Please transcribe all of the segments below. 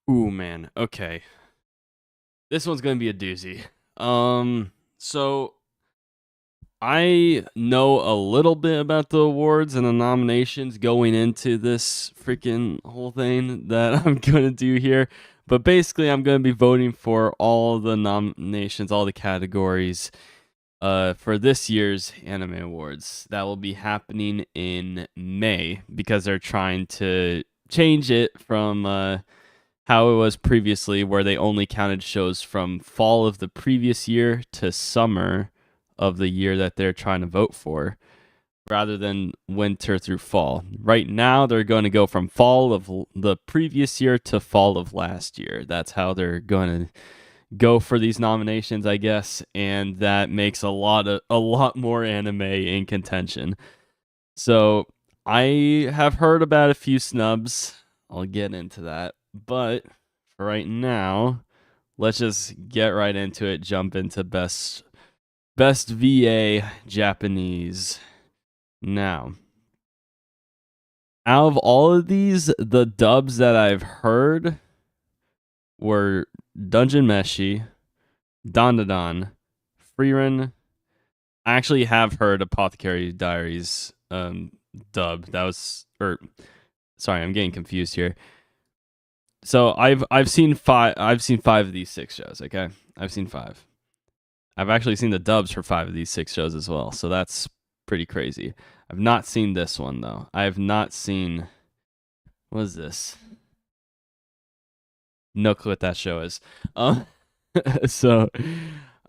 Ooh, man. Okay. This one's going to be a doozy. So I know a little bit about the awards and the nominations going into this freaking whole thing that I'm going to do here. But basically, I'm going to be voting for all the nominations, all the categories for this year's anime awards. That will be happening in May because they're trying to change it from how it was previously, where they only counted shows from fall of the previous year to summer of the year that they're trying to vote for, rather than winter through fall. Right now, they're going to go from fall of the previous year to fall of last year. That's how they're going to go for these nominations, I guess, and that makes a lot more anime in contention. So I have heard about a few snubs. I'll get into that. But for right now, let's just get right into it. Jump into best VA Japanese. Now, out of all of these, the dubs that I've heard were Dungeon Meshi, Dandadan, Freerun. I actually have heard Apothecary Diaries dub. That was sorry, I'm getting confused here. So I've seen five of these six shows. Okay, I've seen five. I've actually seen the dubs for five of these six shows as well. So that's pretty crazy. I've not seen this one though. I have not seen. What is this? No clue what that show is. Um, so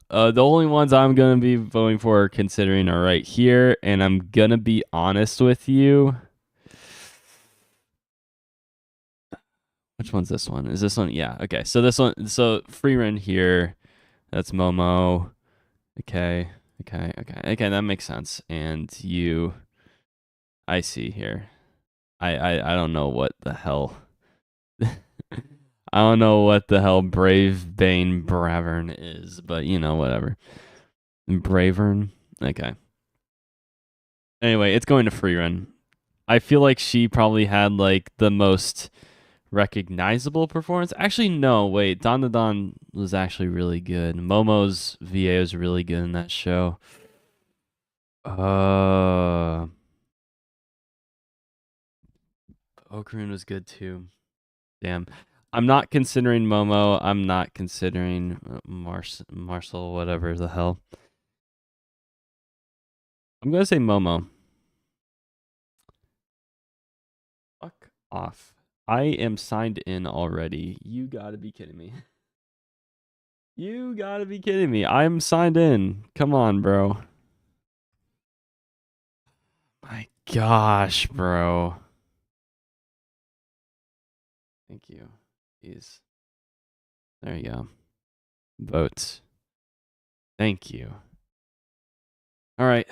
the only ones I'm gonna be voting for, considering, are right here, and I'm gonna be honest with you. Which one's this one? Is this one? Yeah. Okay. So this one. So free run here. That's Momo. Okay. Okay. That makes sense. And you, I see here. I don't know what the hell. I don't know what the hell Brave Bane Bravern is, but whatever. Bravern. Okay. Anyway, it's going to free run. I feel like she probably had like the most recognizable performance. Actually, no, wait. Don the Don was actually really good. Momo's VA was really good in that show. Okarun was good too. Damn. I'm not considering Momo. I'm not considering Marcel, whatever the hell. I'm going to say Momo. Fuck off. I am signed in already. You gotta be kidding me. You gotta be kidding me. I'm signed in. Come on, bro. My gosh, bro. Thank you. Jeez. There you go. Votes. Thank you. All right.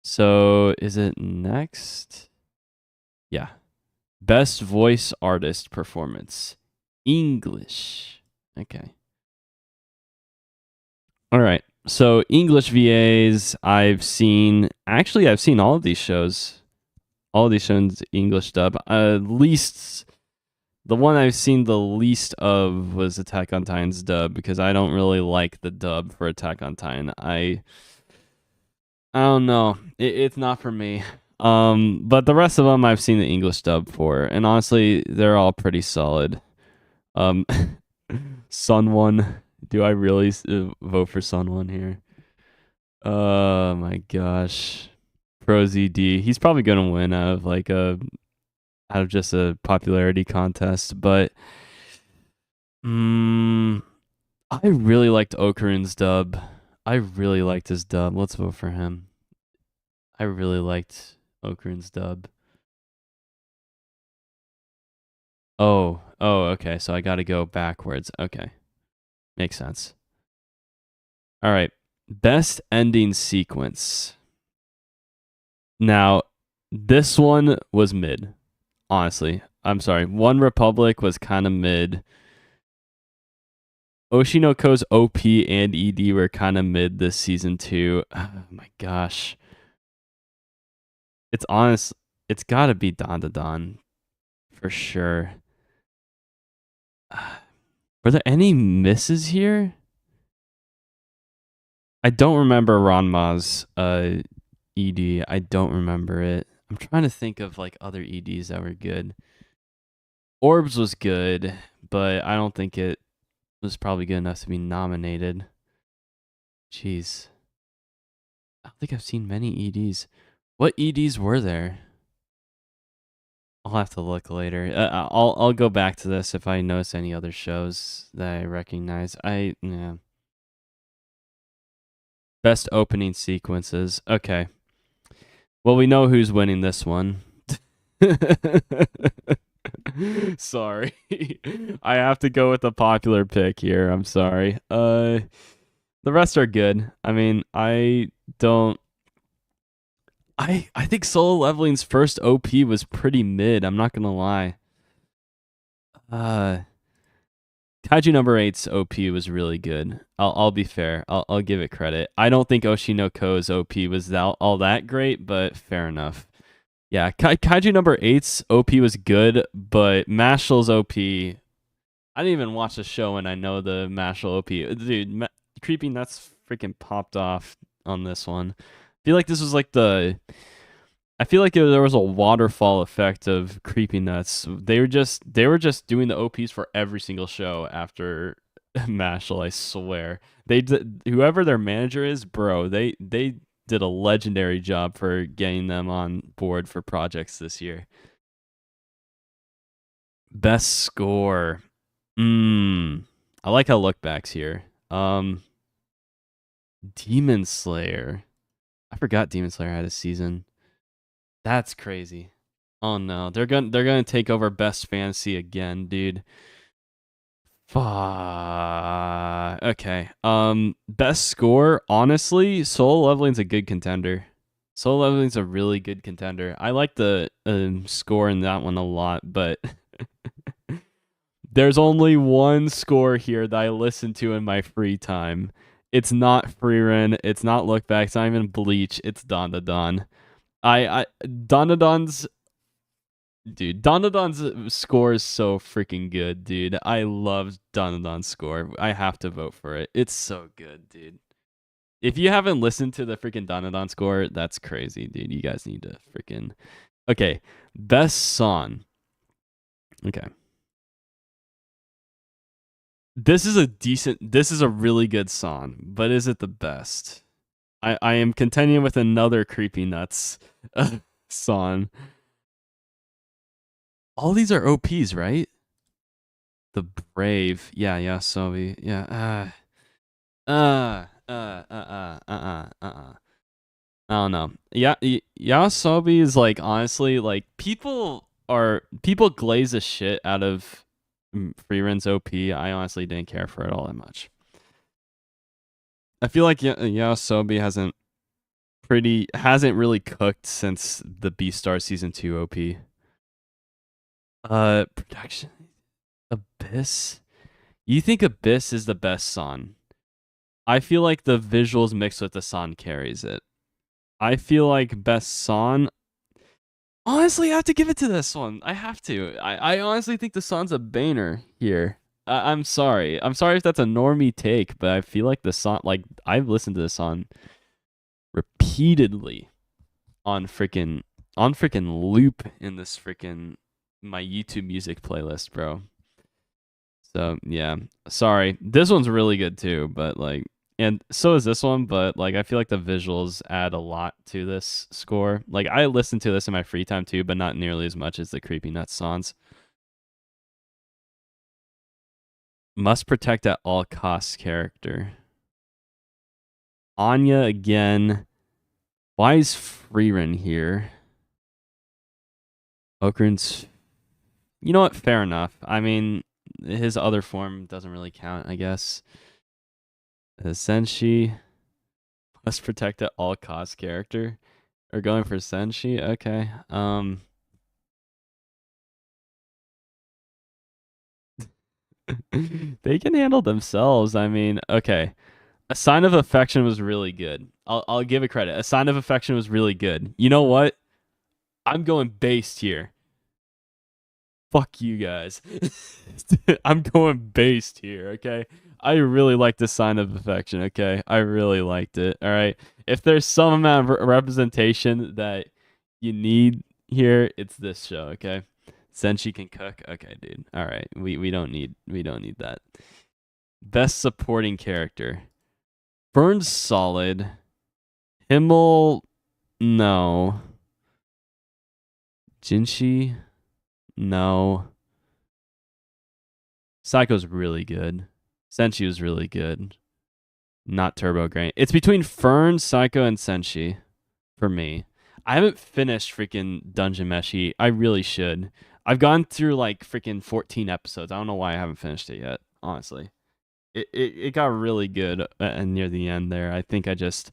So is it next? Yeah. Best voice artist performance. English. Okay. All right. So English VAs, I've seen all of these shows. All of these shows English dub. Least the one I've seen the least of was Attack on Titan's dub, because I don't really like the dub for Attack on Titan. I don't know. It's not for me. But the rest of them I've seen the English dub for, and honestly, they're all pretty solid. Um, Sun One. Do I really vote for Sun One here? Oh my gosh, Pro ZD. He's probably gonna win out of just a popularity contest, but I really liked Okarun's dub. I really liked his dub. Let's vote for him. I really liked Okarun's dub. Oh, okay. So I got to go backwards. Okay, makes sense. All right, best ending sequence. Now, this one was mid. Honestly, I'm sorry. One Republic was kind of mid. Oshinoko's OP and ED were kind of mid this season too. Oh my gosh. It's honest. It's got to be Don for sure. Were there any misses here? I don't remember Ranma's ED. I don't remember it. I'm trying to think of like other EDs that were good. Orbs was good, but I don't think it was probably good enough to be nominated. Jeez. I don't think I've seen many EDs. What EDs were there? I'll have to look later. I'll go back to this if I notice any other shows that I recognize. Yeah. Best opening sequences. Okay. Well, we know who's winning this one. Sorry. I have to go with the popular pick here. I'm sorry. The rest are good. I mean, don't I think Solo Leveling's first OP was pretty mid, I'm not going to lie. Kaiju number 8's OP was really good. I'll be fair. I'll give it credit. I don't think Oshinoko's OP was all that great, but fair enough. Yeah, Kaiju number 8's OP was good, but Mashl's OP, I didn't even watch the show and I know the Mashal OP. Dude, Creepy Nuts freaking popped off on this one. I feel like this was like there was a waterfall effect of Creepy Nuts. They were just doing the OPs for every single show after Mashal, I swear. Whoever their manager is, bro, they did a legendary job for getting them on board for projects this year. Best score. I like how look backs here. Demon Slayer. I forgot Demon Slayer had a season. That's crazy. Oh no, they're gonna take over Best Fantasy again, dude. Fuck. Okay. Best score. Honestly, Solo Leveling's a good contender. Solo Leveling's a really good contender. I like the score in that one a lot, but there's only one score here that I listen to in my free time. It's not Freerun. It's not Look Back. It's not even Bleach. It's Don Da Don. Dandadan's score is so freaking good, dude. I love Dandadan's score. I have to vote for it. It's so good, dude. If you haven't listened to the freaking Dandadan score, that's crazy, dude. You guys need to freaking. Okay, best song. Okay. This is a really good song, but is it the best? I am contending with another Creepy Nuts song. All these are OPs, right? The Brave. Yeah, Sobi. Yeah. I don't know. Yeah, Yasobi is like honestly like people glaze the shit out of Freerun's OP. I honestly didn't care for it all that much. I feel like Yasobi hasn't really cooked since the Beastar season 2 OP. Production Abyss. You think Abyss is the best song? I feel like the visuals mixed with the song carries it. I feel like best song. Honestly, I have to give it to this one. I have to. I honestly think the song's a banger here. I'm sorry. I'm sorry if that's a normie take, but I feel like the song, like I've listened to this song repeatedly on freaking loop in this freaking my YouTube music playlist, bro. So yeah, sorry. This one's really good too, but like, and so is this one. But like, I feel like the visuals add a lot to this score. Like, I listen to this in my free time too, but not nearly as much as the Creepy Nuts songs. Must protect at all costs character. Anya again. Why is Freerun here? Okrun's. You know what? Fair enough. I mean, his other form doesn't really count, I guess. Senshi. Must protect at all costs character. Or going for Senshi? Okay. They can handle themselves. I mean, okay. A Sign of Affection was really good. I'll give it credit. A Sign of Affection was really good. You know what? I'm going based here. Fuck you guys. I'm going based here, okay? I really like the Sign of Affection, okay? I really liked it. All right. If there's some amount of representation that you need here, it's this show, okay? Senshi can cook. Okay, dude. All right. We don't need that. Best supporting character. Burn's solid. Himmel, no. Jinshi, no. Psycho's really good. Senshi was really good. Not Turbo Grain. It's between Fern, Psycho, and Senshi for me. I haven't finished freaking Dungeon Meshi. I really should. I've gone through like freaking 14 episodes. I don't know why I haven't finished it yet, honestly. It got really good near the end there. I think I just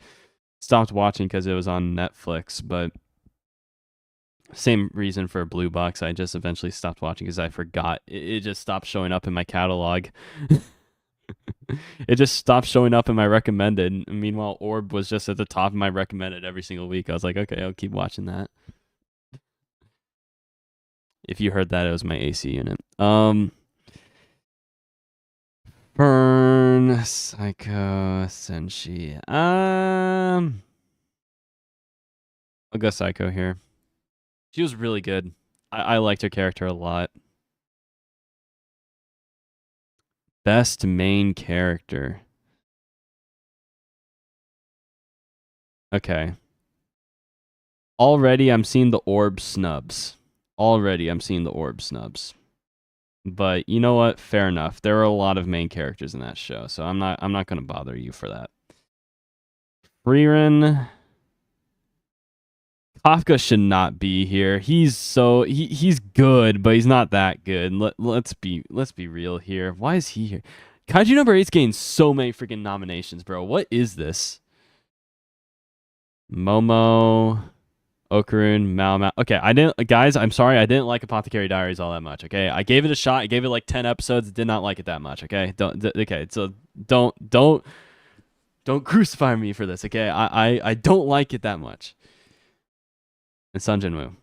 stopped watching because it was on Netflix, but same reason for Blue Box. I just eventually stopped watching because I forgot. It just stopped showing up in my catalog. It just stopped showing up in my recommended. Meanwhile, Orb was just at the top of my recommended every single week. I was like, okay, I'll keep watching that. If you heard that, it was my AC unit. Burn, Psycho, Senshi. I'll go Psycho here. She was really good. I liked her character a lot. Best main character. Okay. Already I'm seeing the orb snubs. But you know what? Fair enough. There are a lot of main characters in that show, so I'm not gonna bother you for that. Frieren. Kafka should not be here. He's good, but he's not that good. Let's be real here. Why is he here? Kaiju number 8's getting so many freaking nominations, bro. What is this? Momo, Okarun, Mao. Okay, guys, I'm sorry. I didn't like Apothecary Diaries all that much, okay? I gave it a shot. I gave it like 10 episodes. Did not like it that much, okay? Don't crucify me for this, okay? I don't like it that much. And Sun Jin-woo.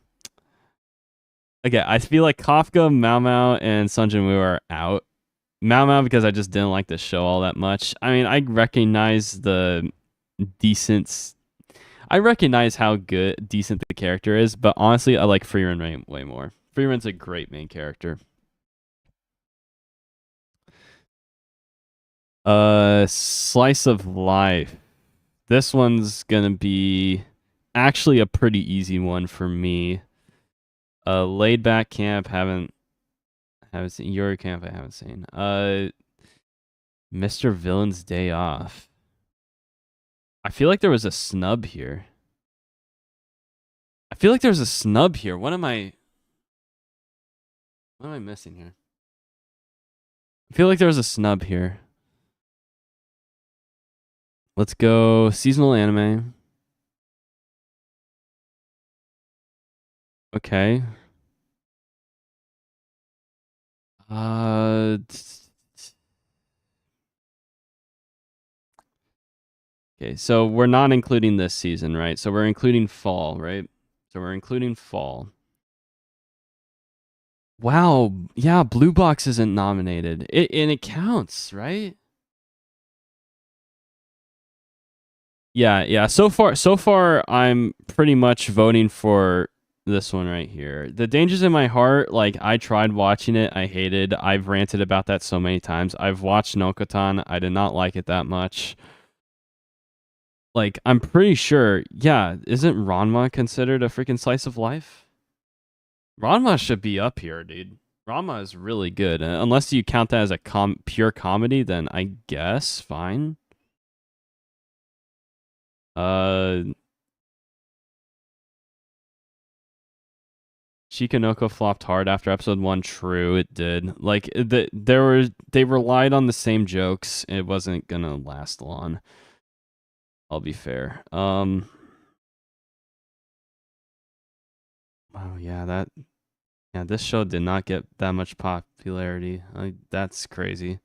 Okay, I feel like Kafka, Mao, and Sun Jin-woo are out. Mao because I just didn't like the show all that much. I mean, I recognize the decent. I recognize how decent the character is, but honestly, I like Frieren way more. Frieren's a great main character. Slice of Life. This one's gonna be actually a pretty easy one for me. Laid Back Camp, haven't seen. Your Camp, I haven't seen. Mr. Villain's Day Off. I feel like there was a snub here. What am I missing here? I feel like there was a snub here. Let's go seasonal anime. Okay. Okay, so we're not including this season, right? So we're including fall, right? So we're including fall. Wow, yeah, Blue Box isn't nominated. And it counts, right? Yeah. So far, I'm pretty much voting for this one right here. The Dangers in My Heart, like, I tried watching it. I hated. I've ranted about that so many times. I've watched Nokotan. I did not like it that much. Like, I'm pretty sure, yeah, isn't Ranma considered a freaking slice of life? Ranma should be up here, dude. Ranma is really good. Unless you count that as a pure comedy, then I guess fine. Shikanoko flopped hard after episode 1. True, it did. Like they relied on the same jokes. It wasn't gonna last long. I'll be fair. Oh yeah, this show did not get that much popularity. That's crazy.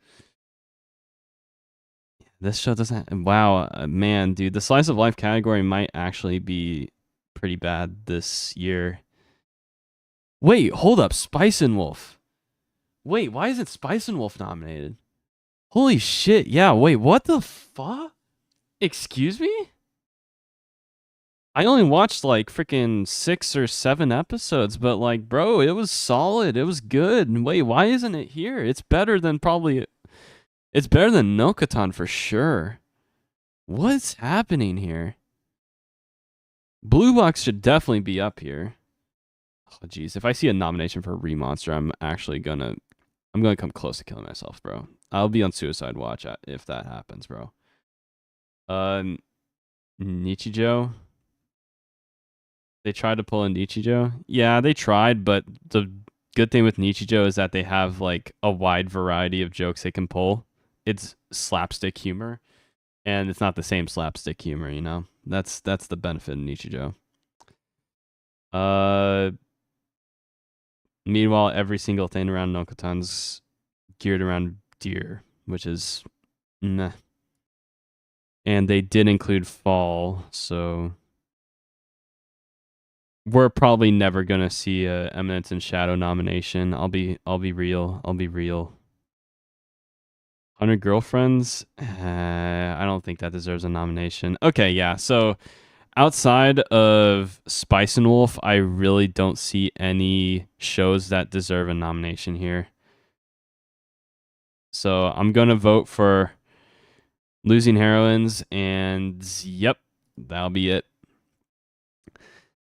This show doesn't. Wow, man, dude, the slice of life category might actually be pretty bad this year. Wait, hold up. Spice and Wolf. Wait, why isn't Spice and Wolf nominated? Holy shit. Yeah, wait, what the fuck? Excuse me? I only watched like freaking 6 or 7 episodes, but like, bro, it was solid. It was good. Wait, why isn't it here? It's better than Nokatan for sure. What's happening here? Blue Box should definitely be up here. Oh, jeez. If I see a nomination for Remonster, I'm gonna come close to killing myself, bro. I'll be on suicide watch if that happens, bro. Nichijou. They tried to pull in Nichijou. Yeah, they tried, but the good thing with Nichijou is that they have like a wide variety of jokes they can pull. It's slapstick humor, and it's not the same slapstick humor, you know? That's the benefit of Nichijou. Meanwhile, every single thing around Nokotan's geared around deer, which is meh. And they did include fall, so we're probably never gonna see a Eminence and Shadow nomination. I'll be real. 100 Girlfriends? I don't think that deserves a nomination. Okay, yeah. So outside of Spice and Wolf, I really don't see any shows that deserve a nomination here. So I'm gonna vote for Losing Heroines, and yep, that'll be it.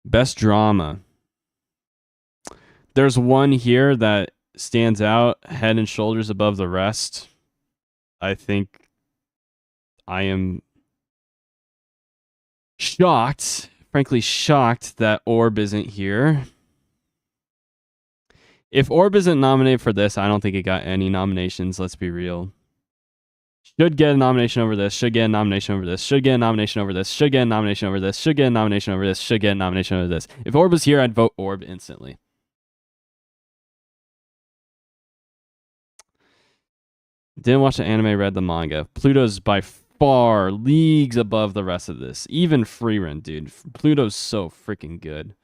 Best drama. There's one here that stands out head and shoulders above the rest. I think I am frankly shocked that Orb isn't here. If Orb isn't nominated for this, I don't think it got any nominations, let's be real. Should get a nomination over this, should get a nomination over this, should get a nomination over this, should get a nomination over this, should get a nomination over this, should get a nomination over this. If Orb was here, I'd vote Orb instantly. Didn't watch the anime, read the manga. Pluto's by far leagues above the rest of this. Even Freerun, dude. Pluto's so freaking good.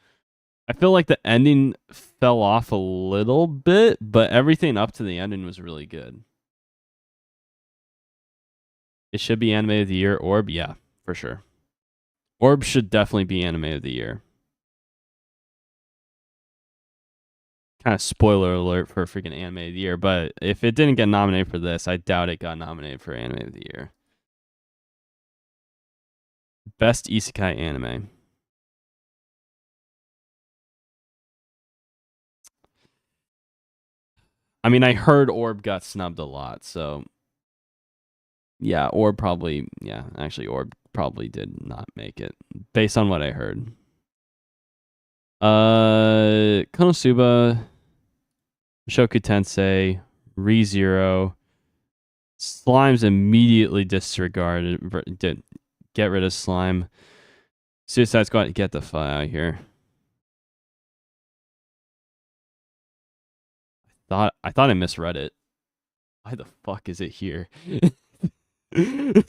I feel like the ending fell off a little bit, but everything up to the ending was really good. It should be anime of the year. Orb, yeah, for sure. Orb should definitely be anime of the year. Kind of spoiler alert for freaking anime of the year, but if it didn't get nominated for this, I doubt it got nominated for anime of the year. Best isekai anime. I mean, I heard Orb got snubbed a lot, so yeah, Orb probably did not make it based on what I heard. Konosuba, Shoku Tensei, ReZero, Slime's immediately disregarded. Get rid of Slime. Suicide Squad, get the fuck out of here. I thought I misread it. Why the fuck is it here? You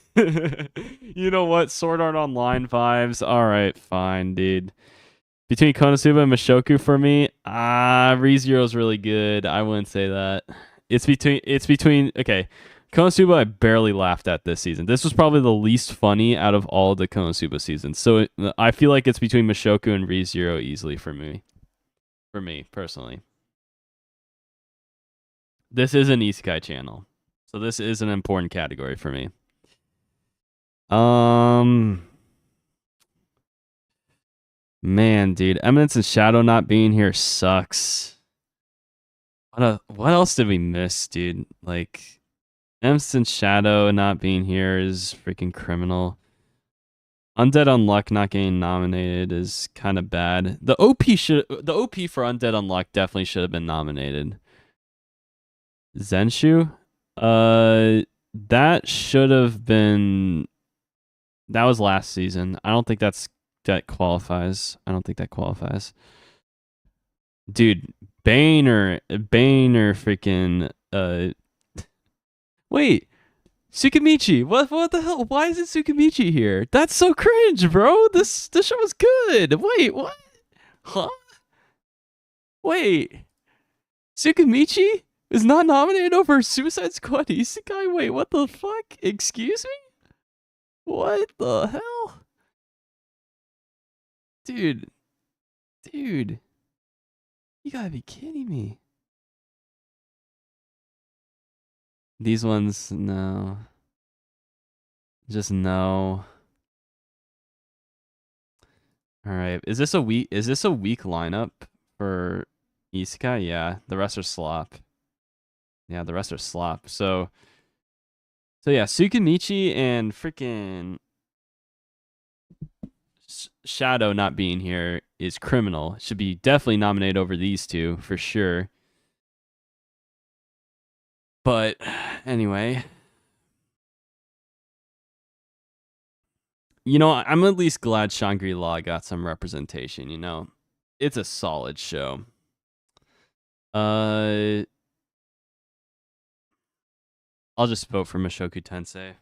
know what? Sword Art Online vibes. All right, fine, dude. Between Konosuba and Mushoku for me, ReZero's really good. I wouldn't say that. It's between okay. Konosuba I barely laughed at this season. This was probably the least funny out of all of the Konosuba seasons. So I feel like it's between Mushoku and ReZero easily for me. For me, personally. This is an isekai channel. So this is an important category for me. Man, dude, Eminence and Shadow not being here sucks. What else did we miss, dude? Like, Eminence and Shadow not being here is freaking criminal. Undead Unluck not getting nominated is kind of bad. The OP for Undead Unluck definitely should have been nominated. Zenshu, that should have been. That was last season. I don't think that qualifies. I don't think that qualifies. Dude, Boehner freaking wait, Tsukimichi. What the hell? Why is it Tsukimichi here? That's so cringe, bro. This show was good. Wait, what? Huh? Wait, Tsukimichi is not nominated over Suicide Squad Isekai? Wait, what the fuck? Excuse me? What the hell? Dude, dude, you gotta be kidding me. These ones, no. Just no. All right. Is this a weak lineup for Isekai? Yeah. The rest are slop. Yeah, the rest are slop. So yeah, Tsukimichi and freaking Shadow not being here is criminal. Should be definitely nominated over these two for sure. But anyway, you know, I'm at least glad Shangri-La got some representation, you know. It's a solid show. I'll just vote for Mushoku Tensei.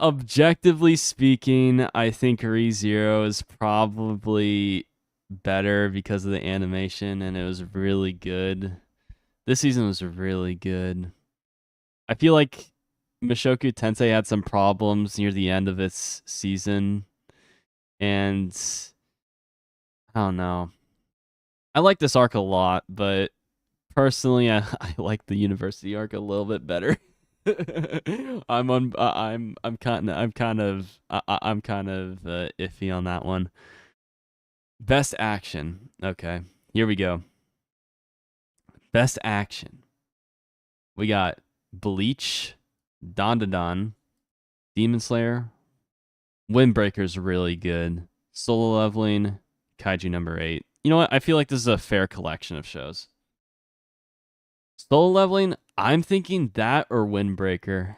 Objectively speaking, I think ReZero is probably better because of the animation, and it was really good. This season was really good. I feel like Mushoku Tensei had some problems near the end of its season, and I don't know. I like this arc a lot, but personally, I like the university arc a little bit better. I'm kind of iffy on that one. Best action. Okay, here we go. Best action. We got Bleach, Don, Demon Slayer, Windbreaker's really good. Solo Leveling, Kaiju number 8. You know what? I feel like this is a fair collection of shows. Solo Leveling, I'm thinking that or Windbreaker.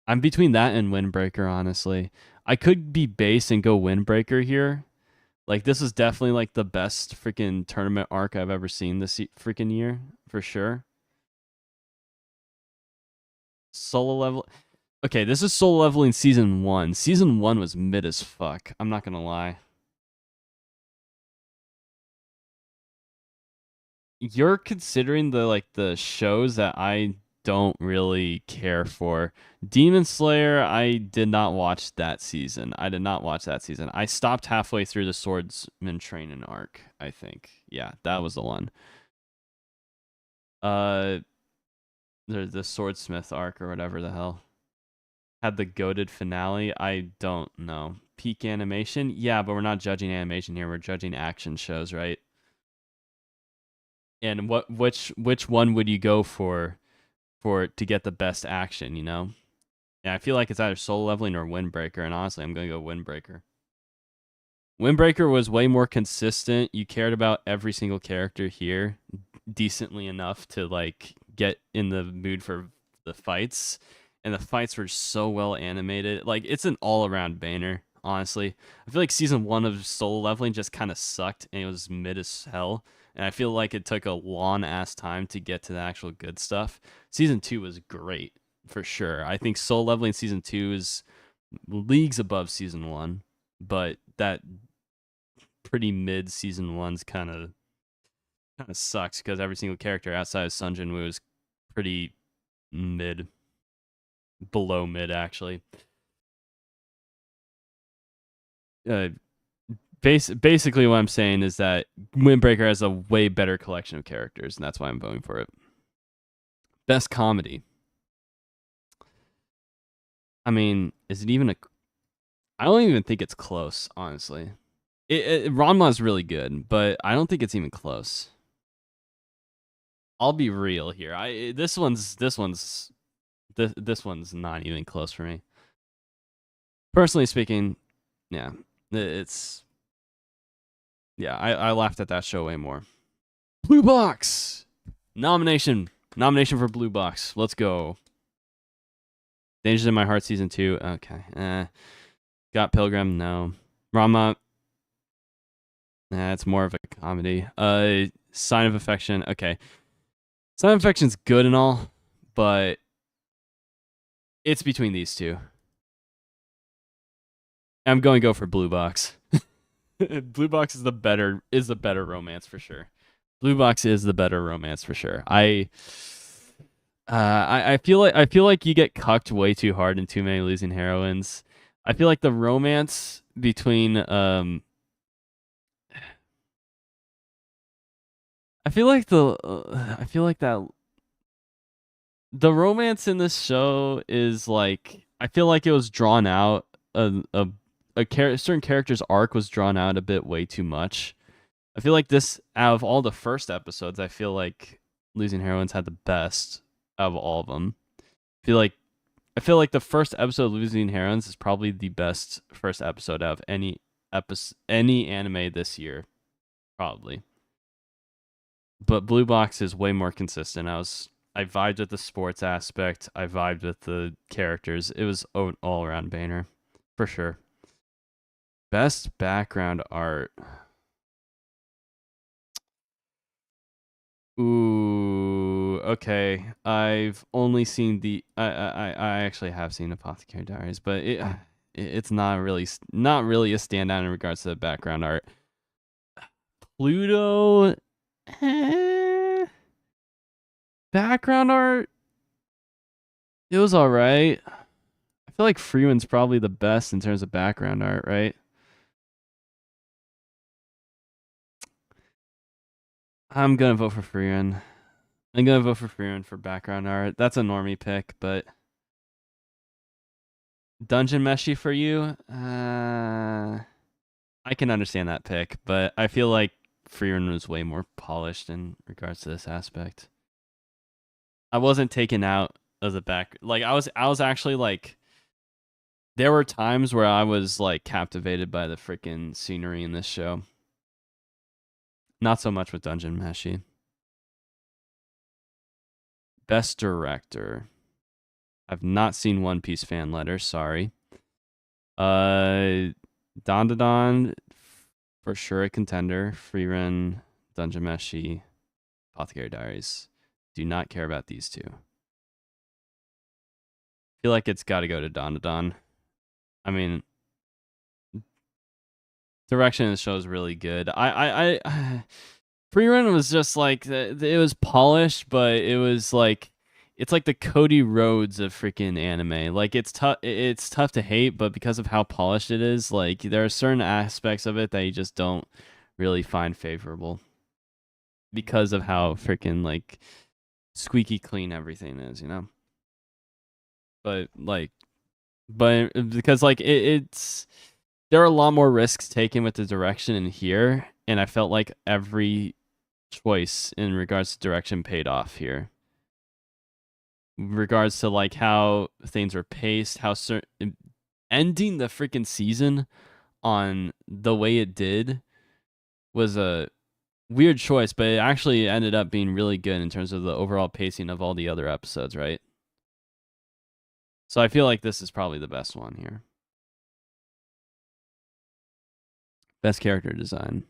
I'm between that and Windbreaker, honestly. I could be base and go Windbreaker here. Like, this is definitely like the best freaking tournament arc I've ever seen this freaking year, for sure. Solo level. Okay, this is Solo Leveling season 1. Season 1 was mid as fuck. I'm not gonna lie. You're considering the shows that I don't really care for. Demon Slayer, I did not watch that season. I stopped halfway through the Swordsman Training arc, I think. Yeah, that was the one. The Swordsmith arc or whatever the hell. Had the goated finale. I don't know. Peak animation? Yeah, but we're not judging animation here. We're judging action shows, right? And which one would you go for to get the best action, you know? Yeah, I feel like it's either Soul Leveling or Windbreaker, and honestly, I'm going to go Windbreaker. Windbreaker was way more consistent. You cared about every single character here decently enough to like get in the mood for the fights, and the fights were so well animated. Like, it's an all-around banner, honestly. I feel like season 1 of Solo Leveling just kind of sucked, and it was mid as hell. And I feel like it took a long ass time to get to the actual good stuff. Season 2 was great, for sure. I think Solo Leveling season 2 is leagues above season 1, but that pretty mid season 1's kind of sucks because every single character outside of Sun Jin Woo is pretty mid, below mid actually. Basically what I'm saying is that Windbreaker has a way better collection of characters, and that's why I'm voting for it. Best comedy. I mean, is it even a... I don't even think it's close, honestly. Ranma is really good, but I don't think it's even close. I'll be real here. This one's not even close for me. Personally speaking, yeah, it's... Yeah, I laughed at that show way more. Blue Box! Nomination for Blue Box. Let's go. Dangers in My Heart season 2. Okay. Got Pilgrim. No. Rama. It's more of a comedy. Sign of Affection. Okay. Sign of Affection's good and all, but it's between these two. I'm going to go for Blue Box. Blue Box is the better romance for sure. Blue Box is the better romance for sure. I feel like you get cucked way too hard in Too Many Losing Heroines. I feel like the romance between I feel like that the romance in this show is like I feel like it was drawn out certain character's arc was drawn out a bit way too much. I feel like this out of all the first episodes, I feel like Losing Heroines had the best out of all of them. feel like I feel like the first episode of Losing Heroines is probably the best first episode out of any anime this year, probably. But Blue Box is way more consistent. I vibed with the sports aspect. I vibed with the characters. It was an all around banner, for sure. Best background art. Ooh, okay. I've only seen I actually have seen Apothecary Diaries, but it's not really a standout in regards to the background art. Pluto, eh, background art, it was all right. I feel like Freeman's probably the best in terms of background art, right? I'm gonna vote for Freeman. I'm gonna vote for Freeman for background art. That's a normie pick, but Dungeon Meshy for you? I can understand that pick, but I feel like Freeman was way more polished in regards to this aspect. I wasn't taken out of the back. Like I was actually like there were times where I was like captivated by the freaking scenery in this show. Not so much with Dungeon Meshi. Best director. I've not seen One Piece fan letter, sorry. Don for sure a contender. Free Run, Dungeon Meshi, Apothecary Diaries. Do not care about these two. Feel like it's got to go to Don. I mean, direction of the show is really good. Free Run was just like it was polished, but it was like it's like the Cody Rhodes of freaking anime. Like it's tough. It's tough to hate, but because of how polished it is, like there are certain aspects of it that you just don't really find favorable because of how freaking like squeaky clean everything is, you know. But because like it's there are a lot more risks taken with the direction in here, and I felt like every choice in regards to direction paid off here. In regards to like how things were paced, how certain ending the freaking season on the way it did was a weird choice, but it actually ended up being really good in terms of the overall pacing of all the other episodes, right? So I feel like this is probably the best one here. Best character design.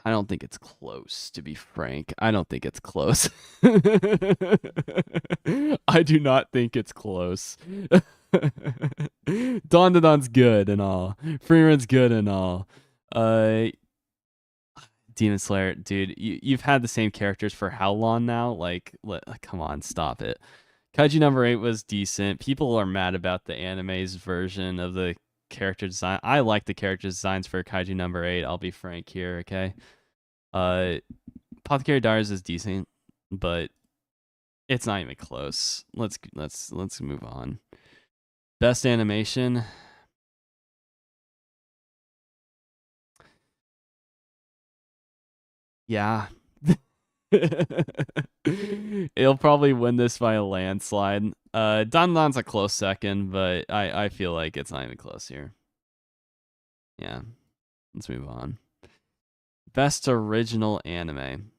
I don't think it's close, to be frank. I don't think it's close. I do not think it's close. Don's good and all. Freeman's good and all. Demon Slayer, dude, you've had the same characters for how long now? Like, come on, stop it. Kaiju number 8 was decent. People are mad about the anime's version of the character design. I like the character designs for Kaiju number 8. I'll be frank here, okay? Apothecary Diaries is decent, but it's not even close. Let's move on. Best animation. Yeah. It'll probably win this by a landslide. Don's a close second, but I feel like it's not even close here. Yeah. Let's move on. Best original anime.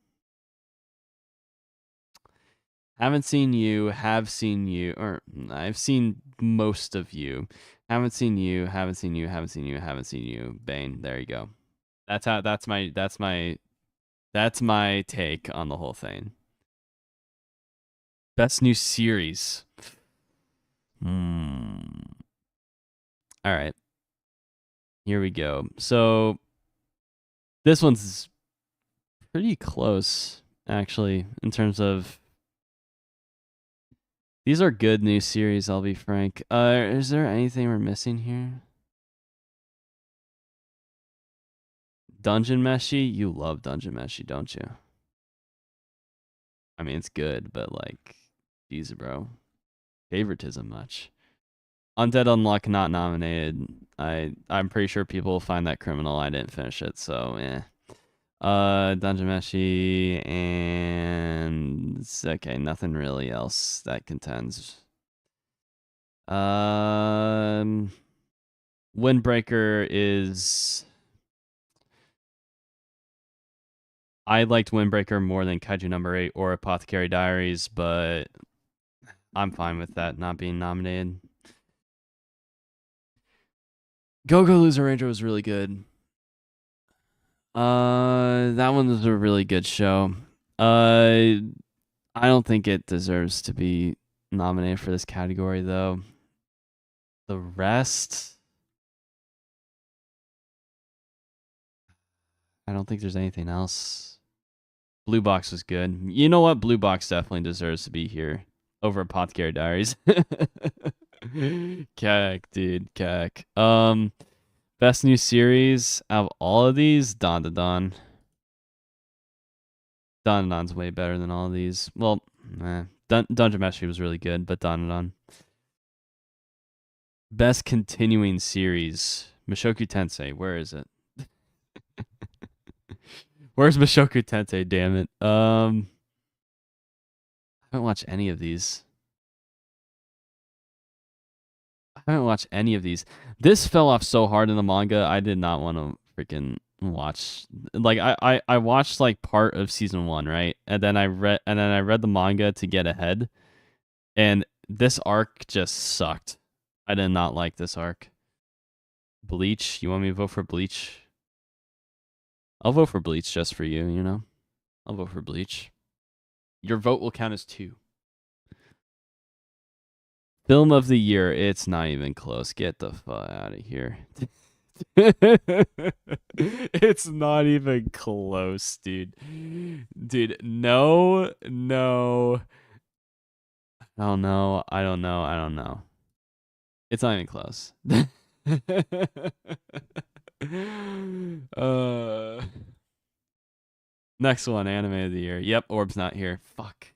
Haven't seen you, have seen you, or I've seen most of you. Haven't seen you, haven't seen you, haven't seen you, haven't seen you. Bane. There you go. That's my take on the whole thing. Best new series. Hmm. All right. Here we go. So this one's pretty close, actually, in terms of these are good new series. I'll be frank. Is there anything we're missing here? Dungeon Meshi, you love Dungeon Meshi, don't you? I mean, it's good, but like, geez, bro, favoritism much. Undead Unluck not nominated. I'm pretty sure people will find that criminal. I didn't finish it, so yeah. Dungeon Meshi and okay, nothing really else that contends. Windbreaker is. I liked Windbreaker more than Kaiju Number 8 or Apothecary Diaries, but I'm fine with that not being nominated. Go Go Loser Ranger was really good. That one was a really good show. I don't think it deserves to be nominated for this category though. The rest, I don't think there's anything else. Blue Box was good. You know what? Blue Box definitely deserves to be here over Apothecary Diaries. Cack, dude, cack. Best new series out of all of these, Don to Don. Don and Don's way better than all of these. Well, Dungeon Meshi was really good, but Don and Don. Best continuing series, Mushoku Tensei. Where is it? Where's Mushoku Tensei? Damn it. I haven't watched any of these. This fell off so hard in the manga. I did not want to freaking watch. Like I watched like part of season 1, right? And then I read the manga to get ahead. And this arc just sucked. I did not like this arc. Bleach, you want me to vote for Bleach? I'll vote for Bleach just for you, you know? I'll vote for Bleach. Your vote will count as 2. Film of the year, it's not even close. Get the fuck out of here. It's not even close, dude. Dude, no. I don't know. It's not even close. Next one, anime of the year. Yep, Orb's not here. Fuck.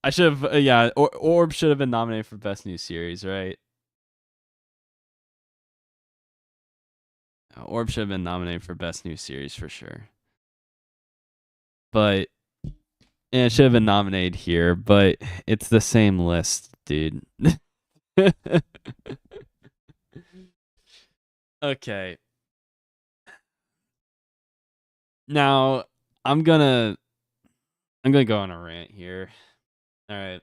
I should have, Orb should have been nominated for Best New Series, right? Orb should have been nominated for Best New Series for sure. But it should have been nominated here, but it's the same list, dude. Okay. Now, I'm gonna go on a rant here. All right.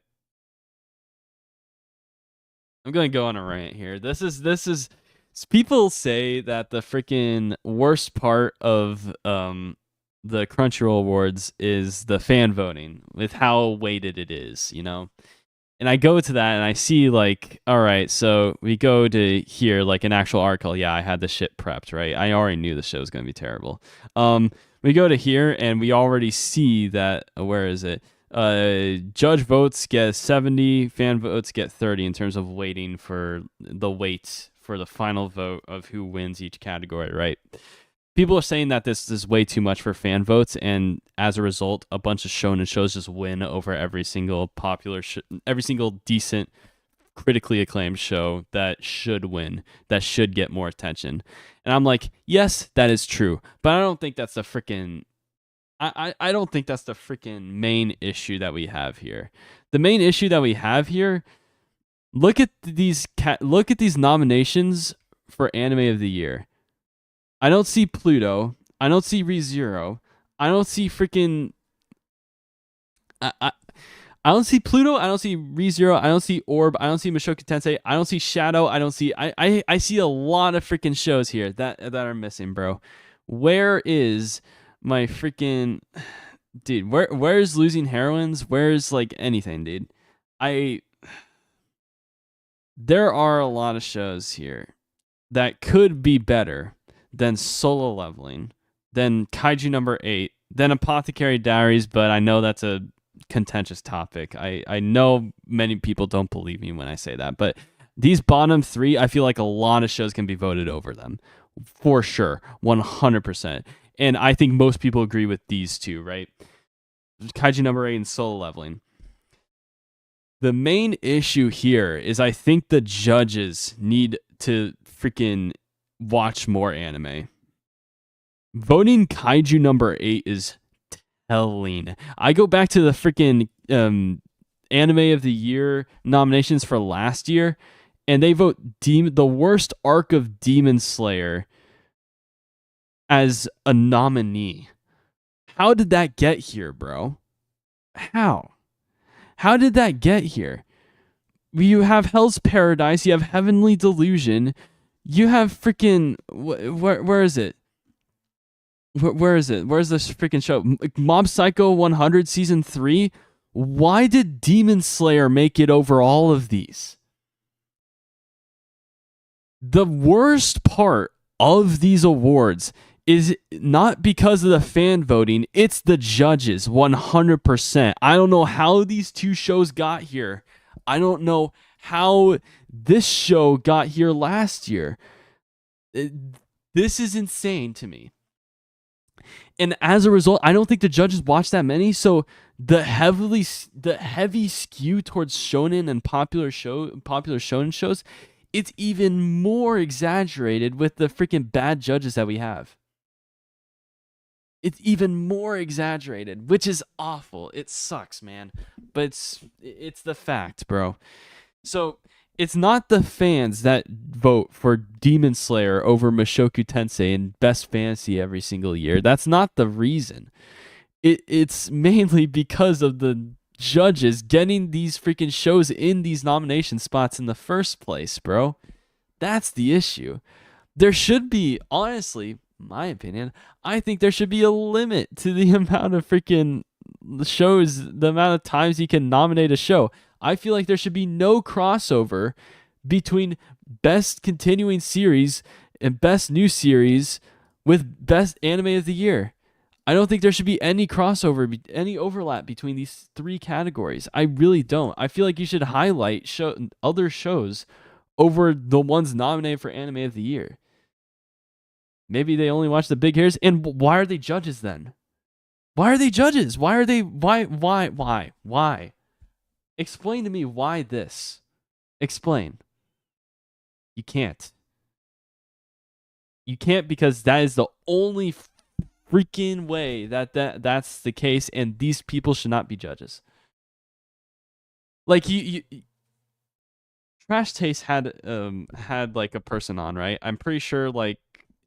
I'm going to go on a rant here. This is people say that the freaking worst part of the Crunchyroll Awards is the fan voting with how weighted it is, you know? And I go to that and I see like, all right, so we go to here like an actual article. Yeah, I had the shit prepped, right? I already knew the show was going to be terrible. We go to here and we already see that, where is it? Judge votes get 70, fan votes get 30 in terms of waiting for the wait for the final vote of who wins each category, right? People are saying that this is way too much for fan votes, and as a result, a bunch of shonen shows just win over every single popular, every single decent, critically acclaimed show that should win, that should get more attention. And I'm like, yes, that is true, but I don't think that's the freaking. I don't think that's the freaking main issue that we have here. The main issue that we have here. Look at these nominations for anime of the year. I don't see Pluto. I don't see ReZero. I don't see freaking. I don't see Pluto. I don't see ReZero. I don't see Orb. I don't see Mushoku Tensei. I don't see Shadow. I don't see. I see a lot of freaking shows here that are missing, bro. Where is my freaking dude? Where's Losing Heroines? Where's like anything, dude? there are a lot of shows here that could be better than Solo Leveling, than Kaiju number 8, than Apothecary Diaries, but I know that's a contentious topic. I know many people don't believe me when I say that, but these bottom 3, I feel like a lot of shows can be voted over them. For sure. 100%. And I think most people agree with these two, right? Kaiju number 8 and Solo Leveling. The main issue here is I think the judges need to freaking watch more anime. Voting Kaiju number 8 is telling. I go back to the freaking anime of the year nominations for last year, and they vote the worst arc of Demon Slayer as a nominee. How did that get here, bro? How? How did that get here? You have Hell's Paradise, you have Heavenly Delusion, you have freaking where is it? Where is it? Where's this freaking show? Mob Psycho 100 season 3? Why did Demon Slayer make it over all of these? The worst part of these awards is not because of the fan voting, it's the judges 100%. I don't know how these two shows got here. I don't know how this show got here last year. This is insane to me. And as a result, I don't think the judges watched that many, so the heavy skew towards shonen and popular shonen shows, it's even more exaggerated with the freaking bad judges that we have. It's even more exaggerated, which is awful. It sucks, man. But it's the fact, bro. So it's not the fans that vote for Demon Slayer over Mushoku Tensei and Best Fantasy every single year. That's not the reason. It's mainly because of the judges getting these freaking shows in these nomination spots in the first place, bro. That's the issue. There should be, honestly, my opinion, I think there should be a limit to the amount of freaking shows, the amount of times you can nominate a show. I feel like there should be no crossover between best continuing series and best new series with best anime of the year. I don't think there should be any crossover, any overlap between these three categories. I really don't. I feel like you should highlight other shows over the ones nominated for anime of the year. Maybe they only watch the big hitters. And why are they judges then? Why are they judges? Why? Explain to me why this. Explain. You can't. You can't, because that is the only freaking way that's the case, and these people should not be judges. Like you Trash Taste had like a person on, right? I'm pretty sure like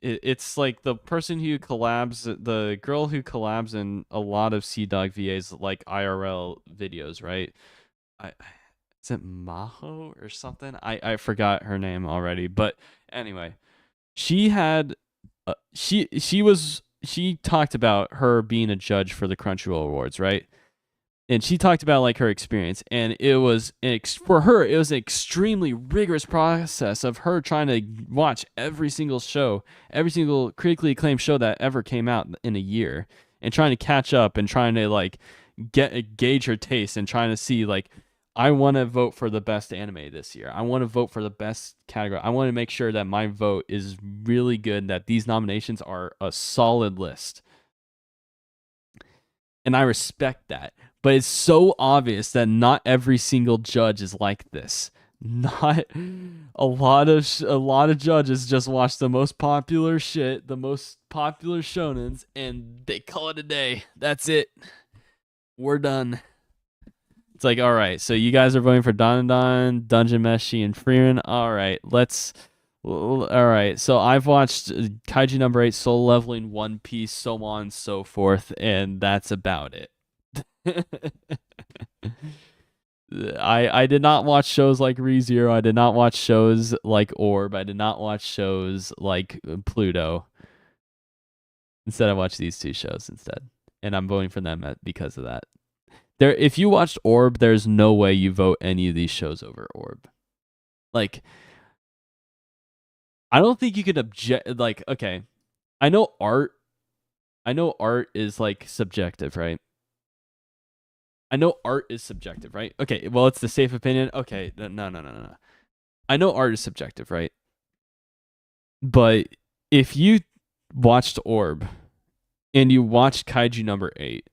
it's like the person who collabs, the girl who collabs in a lot of Sea Dog VA's like IRL videos, right? Is it Maho or something? I forgot her name already, but anyway, she had she talked about her being a judge for the Crunchyroll Awards, right? And she talked about like her experience, and it was for her it was an extremely rigorous process of her trying to watch every single show, every single critically acclaimed show that ever came out in a year, and trying to catch up and trying to like gauge her taste and trying to see like, I want to vote for the best anime this year. I want to vote for the best category. I want to make sure that my vote is really good, that these nominations are a solid list. And I respect that. But it's so obvious that not every single judge is like this. Not a lot of judges just watch the most popular shit, the most popular shonens, and they call it a day. That's it. We're done. It's like, all right, so you guys are voting for Dandan, Dungeon Meshi, and Frieren. All right, so I've watched Kaiju number 8, Soul Leveling, One Piece, so on and so forth, and that's about it. I did not watch shows like ReZero. I did not watch shows like Orb. I did not watch shows like Pluto. Instead, I watched these two shows instead, and I'm voting for them because of that. If you watched Orb, there's no way you vote any of these shows over Orb. Like, I don't think you could object. Like, okay, I know art. I know art is like subjective, right? I know art is subjective, right? Okay, well, it's the safe opinion. Okay, no. I know art is subjective, right? But if you watched Orb and you watched Kaiju number 8,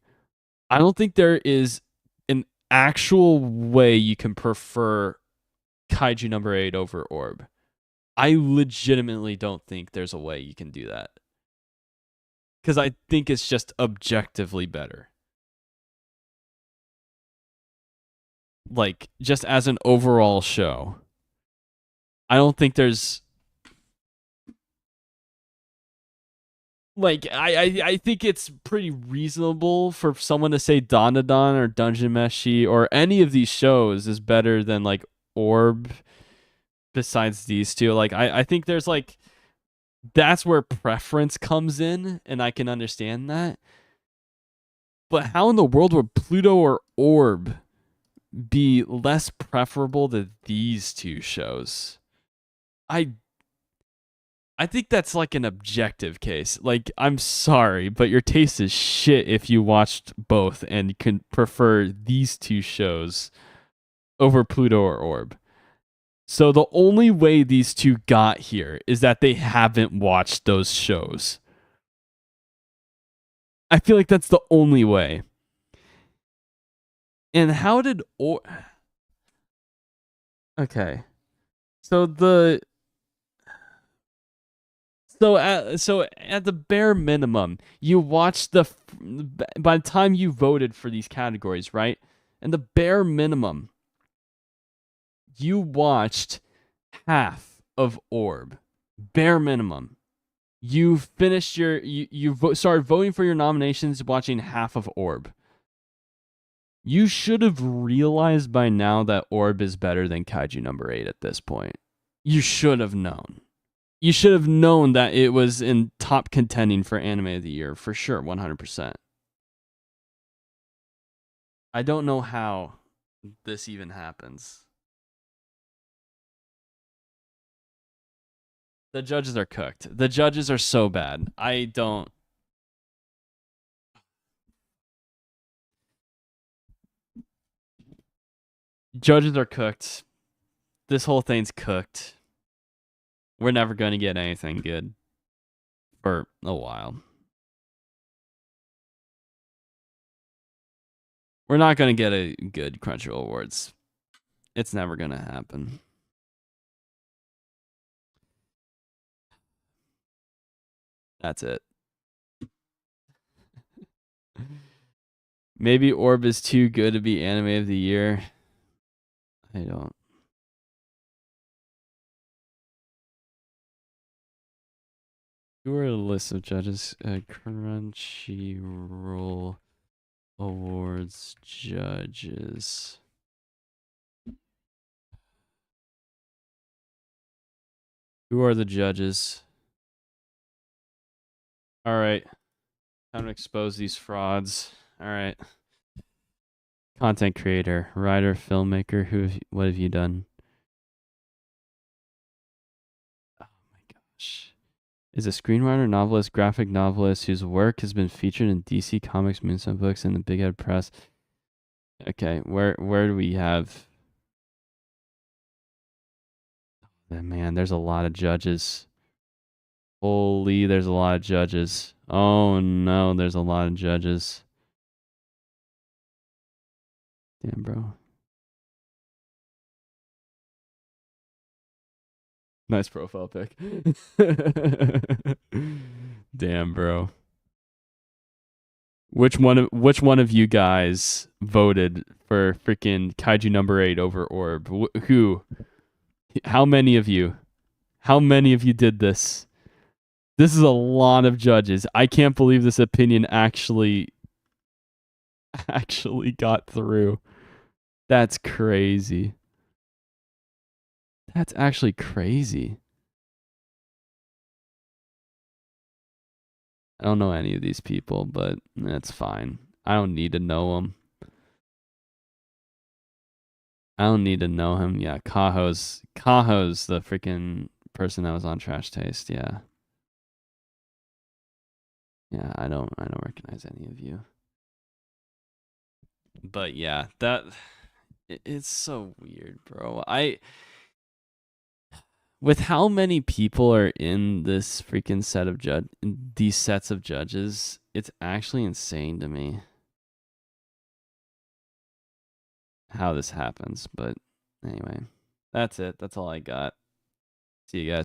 I don't think there is an actual way you can prefer Kaiju number 8 over Orb. I legitimately don't think there's a way you can do that. Because I think it's just objectively better. Like, just as an overall show. I don't think there's like I think it's pretty reasonable for someone to say Dandadan or Dungeon Meshi or any of these shows is better than like Orb besides these two. Like I think there's like that's where preference comes in and I can understand that. But how in the world would Pluto or Orb be less preferable to these two shows? I I think that's like an objective case. Like, I'm sorry, but your taste is shit if you watched both and can prefer these two shows over Pluto or Orb. So the only way these two got here is that they haven't watched those shows. I feel like that's the only way. And how did Okay. So the so at the bare minimum, you watched by the time you voted for these categories, right? And the bare minimum, you watched half of Orb. Bare minimum. You finished started voting for your nominations watching half of Orb. You should have realized by now that Orb is better than Kaiju number 8 at this point. You should have known. You should have known that it was in top contending for anime of the year for sure, 100%. I don't know how this even happens. The judges are cooked. The judges are so bad. I don't. Judges are cooked. This whole thing's cooked. We're never going to get anything good for a while. We're not going to get a good Crunchyroll Awards. It's never going to happen. That's it. Maybe Orb is too good to be anime of the year. I don't. Who are the list of judges? Crunchyroll Awards judges. Who are the judges? All right. Time to expose these frauds. All right. Content creator, writer, filmmaker. What have you done? Oh my gosh. Is a screenwriter, novelist, graphic novelist whose work has been featured in DC Comics, Moonstone Books, and the Big Head Press. Okay, where do we have? Oh, man, there's a lot of judges. Holy, there's a lot of judges. Oh no, there's a lot of judges. Damn, bro. Nice profile pic. Damn, bro. Which one of you guys voted for freaking Kaiju number 8 over Orb? Who? How many of you? How many of you did this? This is a lot of judges. I can't believe this opinion actually got through. That's crazy. That's actually crazy. I don't know any of these people, but that's fine. I don't need to know them. I don't need to know him. Yeah, Kaho's the freaking person that was on Trash Taste. Yeah. Yeah, I don't recognize any of you. But yeah, it's so weird, bro. I with how many people are in this freaking set of these sets of judges, it's actually insane to me how this happens. But anyway, that's it. That's all I got. See you guys.